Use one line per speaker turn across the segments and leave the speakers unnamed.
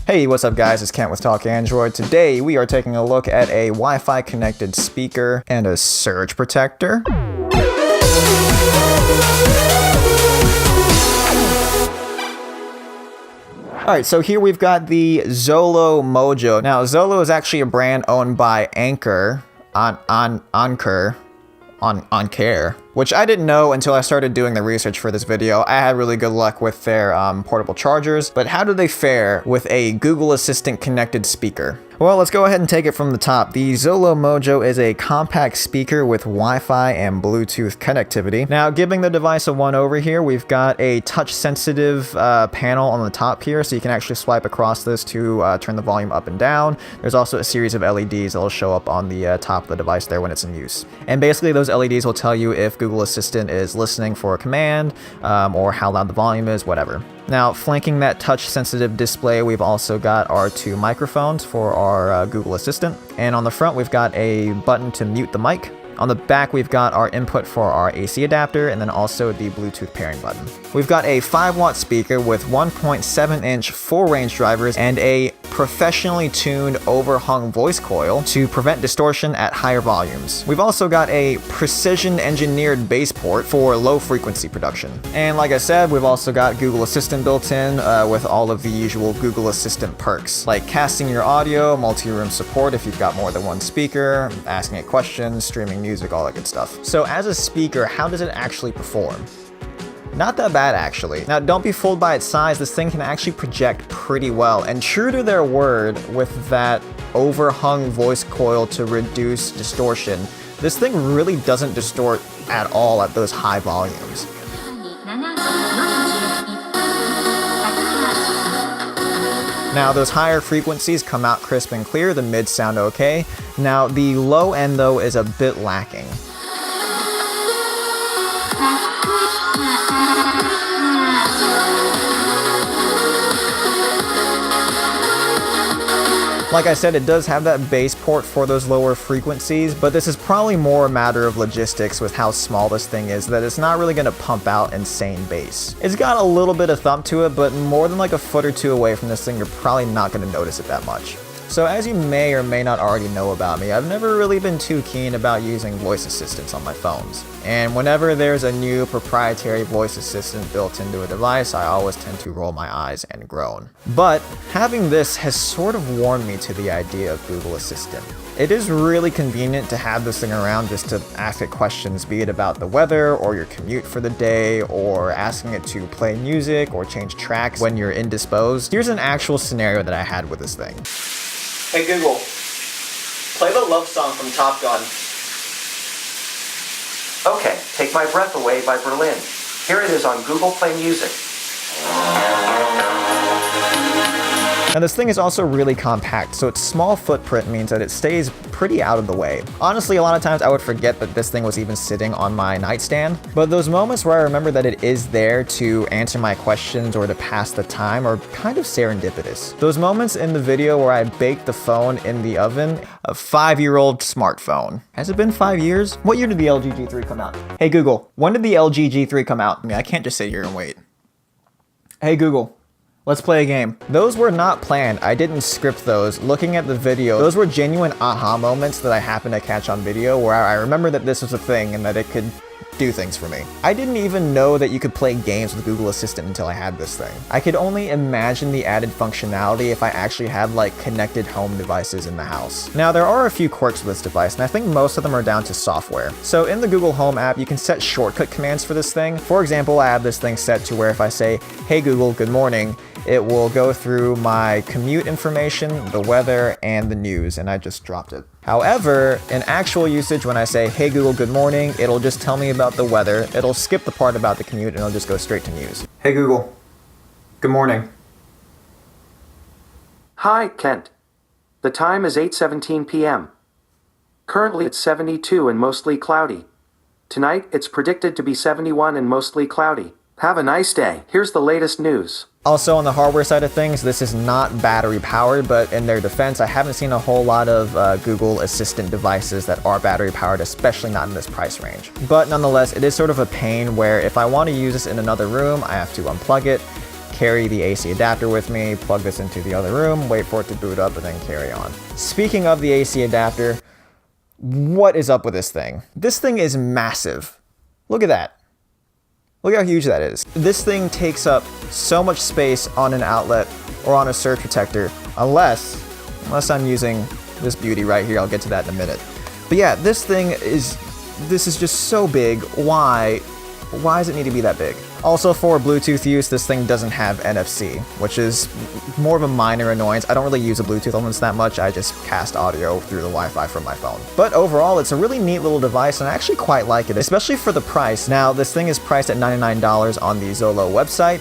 Hey, what's up guys, it's Kent with Talk Android. Today we are taking a look at a Wi-Fi connected speaker and a surge protector. Alright, so here we've got the Zolo Mojo. Now, Zolo is actually a brand owned by Anker, Oncare, which I didn't know until I started doing the research for this video. I had really good luck with their portable chargers, but how do they fare with a Google Assistant connected speaker? Well, let's go ahead and take it from the top. The Zolo Mojo is a compact speaker with Wi-Fi and Bluetooth connectivity. Now, giving the device a one over here, we've got a touch-sensitive panel on the top here, so you can actually swipe across this to turn the volume up and down. There's also a series of LEDs that will show up on the top of the device there when it's in use. And basically, those LEDs will tell you if Google Assistant is listening for a command, or how loud the volume is, whatever. Now, flanking that touch-sensitive display, we've also got our two microphones for our Google Assistant. And on the front, we've got a button to mute the mic. On the back, we've got our input for our AC adapter, and then also the Bluetooth pairing button. We've got a 5-watt speaker with 1.7-inch full-range drivers and a professionally tuned overhung voice coil to prevent distortion at higher volumes. We've also got a precision-engineered bass port for low-frequency production. And like I said, we've also got Google Assistant built in with all of the usual Google Assistant perks, like casting your audio, multi-room support if you've got more than one speaker, asking it questions, streaming music, all that good stuff. So as a speaker, how does it actually perform? Not that bad, actually. Now, don't be fooled by its size. This thing can actually project pretty well. And true to their word, with that overhung voice coil to reduce distortion, this thing really doesn't distort at all at those high volumes. Now, those higher frequencies come out crisp and clear, the mids sound okay. Now, the low end, though, is a bit lacking. Like I said, it does have that bass port for those lower frequencies, but this is probably more a matter of logistics with how small this thing is, that it's not really going to pump out insane bass. It's got a little bit of thump to it, but more than like a foot or two away from this thing, you're probably not going to notice it that much. So as you may or may not already know about me, I've never really been too keen about using voice assistants on my phones. And whenever there's a new proprietary voice assistant built into a device, I always tend to roll my eyes and groan. But having this has sort of warmed me to the idea of Google Assistant. It is really convenient to have this thing around just to ask it questions, be it about the weather or your commute for the day, or asking it to play music or change tracks when you're indisposed. Here's an actual scenario that I had with this thing. Hey Google, play the love song from Top Gun.
Okay, Take My Breath Away by Berlin. Here it is on Google Play Music.
Now this thing is also really compact, so its small footprint means that it stays pretty out of the way. Honestly, a lot of times I would forget that this thing was even sitting on my nightstand, but those moments where I remember that it is there to answer my questions or to pass the time are kind of serendipitous. Those moments in the video where I baked the phone in the oven, a 5-year-old smartphone. Has it been 5 years? What year did the LG G3 come out? Hey Google, when did the LG G3 come out? I mean, I can't just sit here and wait. Hey Google, let's play a game. Those were not planned. I didn't script those. Looking at the video, those were genuine aha moments that I happened to catch on video where I remember that this was a thing and that it could do things for me. I didn't even know that you could play games with Google Assistant until I had this thing. I could only imagine the added functionality if I actually had like connected home devices in the house. Now there are a few quirks with this device, and I think most of them are down to software. So in the Google Home app, you can set shortcut commands for this thing. For example, I have this thing set to where if I say, "Hey Google, good morning," it will go through my commute information, the weather, and the news, and I just dropped it. However, in actual usage, when I say, "Hey Google, good morning," it'll just tell me about the weather, it'll skip the part about the commute, and it'll just go straight to news. Hey Google, good morning.
Hi, Kent. The time is 8:17 p.m. Currently it's 72 and mostly cloudy. Tonight, it's predicted to be 71 and mostly cloudy. Have a nice day. Here's the latest news.
Also, on the hardware side of things, this is not battery powered, but in their defense, I haven't seen a whole lot of Google Assistant devices that are battery powered, especially not in this price range. But nonetheless, it is sort of a pain where if I want to use this in another room, I have to unplug it, carry the AC adapter with me, plug this into the other room, wait for it to boot up, and then carry on. Speaking of the AC adapter, what is up with this thing? This thing is massive. Look at that. Look how huge that is. This thing takes up so much space on an outlet or on a surge protector, unless I'm using this beauty right here. I'll get to that in a minute. But yeah, this is just so big. Why does it need to be that big? Also, for Bluetooth use, this thing doesn't have NFC, which is more of a minor annoyance. I don't really use a Bluetooth on this that much. I just cast audio through the Wi-Fi from my phone. But overall, it's a really neat little device, and I actually quite like it, especially for the price. Now, this thing is priced at $99 on the Zolo website,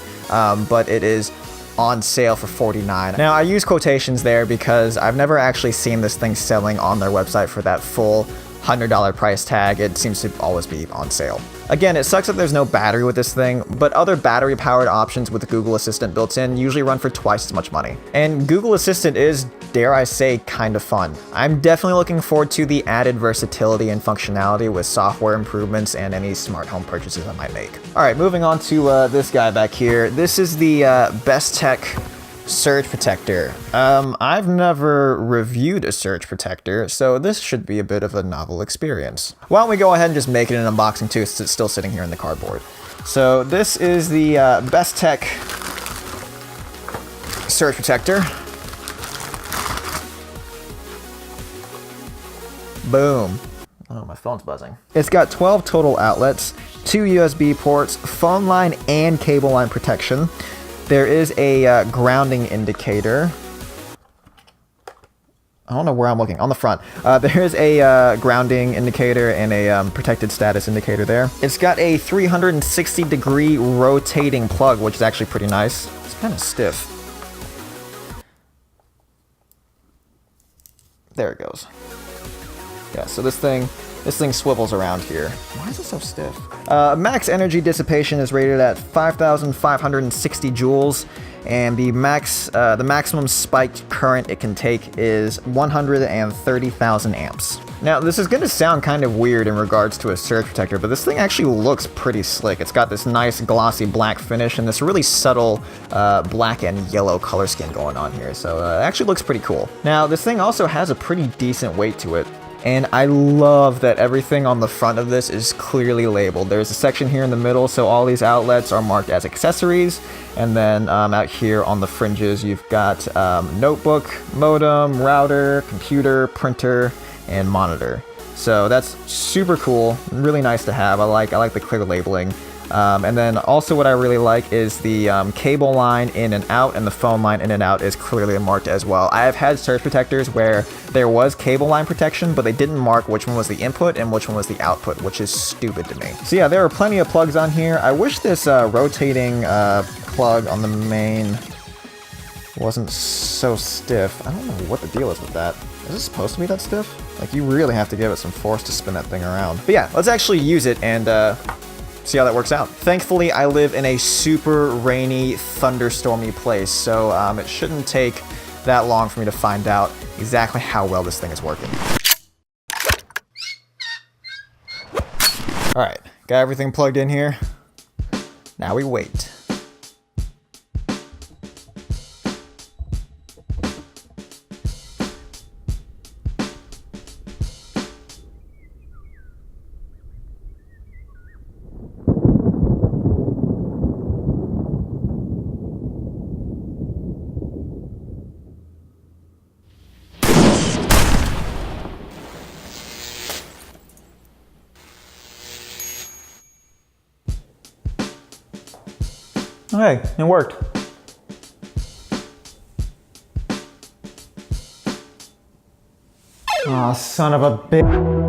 but it is on sale for $49. Now, I use quotations there because I've never actually seen this thing selling on their website for that full $100 price tag. It seems to always be on sale. Again, it sucks that there's no battery with this thing, but other battery-powered options with the Google Assistant built in usually run for twice as much money. And Google Assistant is, dare I say, kind of fun. I'm definitely looking forward to the added versatility and functionality with software improvements and any smart home purchases I might make. All right, moving on to this guy back here. This is the Bestek surge protector. I've never reviewed a surge protector, so this should be a bit of a novel experience. Why don't we go ahead and just make it an unboxing too, since it's still sitting here in the cardboard. So this is the Bestek surge protector. Boom. Oh, my phone's buzzing. It's got 12 total outlets, 2 USB ports, phone line and cable line protection. There is a grounding indicator. I don't know where I'm looking. On the front. There is a grounding indicator and a protected status indicator there. It's got a 360-degree rotating plug, which is actually pretty nice. It's kind of stiff. There it goes. Yeah, so this thing swivels around here. Why is it so stiff? Max energy dissipation is rated at 5,560 joules, and the maximum spiked current it can take is 130,000 amps. Now, this is going to sound kind of weird in regards to a surge protector, but this thing actually looks pretty slick. It's got this nice glossy black finish and this really subtle black and yellow color scheme going on here, so it actually looks pretty cool. Now, this thing also has a pretty decent weight to it. And I love that everything on the front of this is clearly labeled. There's a section here in the middle, so all these outlets are marked as accessories. And then out here on the fringes, you've got notebook, modem, router, computer, printer, and monitor. So that's super cool, really nice to have. I like the clear labeling. And then also what I really like is the cable line in and out, and the phone line in and out is clearly marked as well. I have had surge protectors where there was cable line protection, but they didn't mark which one was the input and which one was the output, which is stupid to me. So yeah, there are plenty of plugs on here. I wish this rotating plug on the main wasn't so stiff. I don't know what the deal is with that. Is it supposed to be that stiff? Like, you really have to give it some force to spin that thing around. But yeah, let's actually use it and see how that works out. Thankfully, I live in a super rainy, thunderstormy place, so it shouldn't take that long for me to find out exactly how well this thing is working. All right, got everything plugged in here. Now we wait. Okay, it worked. Aw, son of a bitch.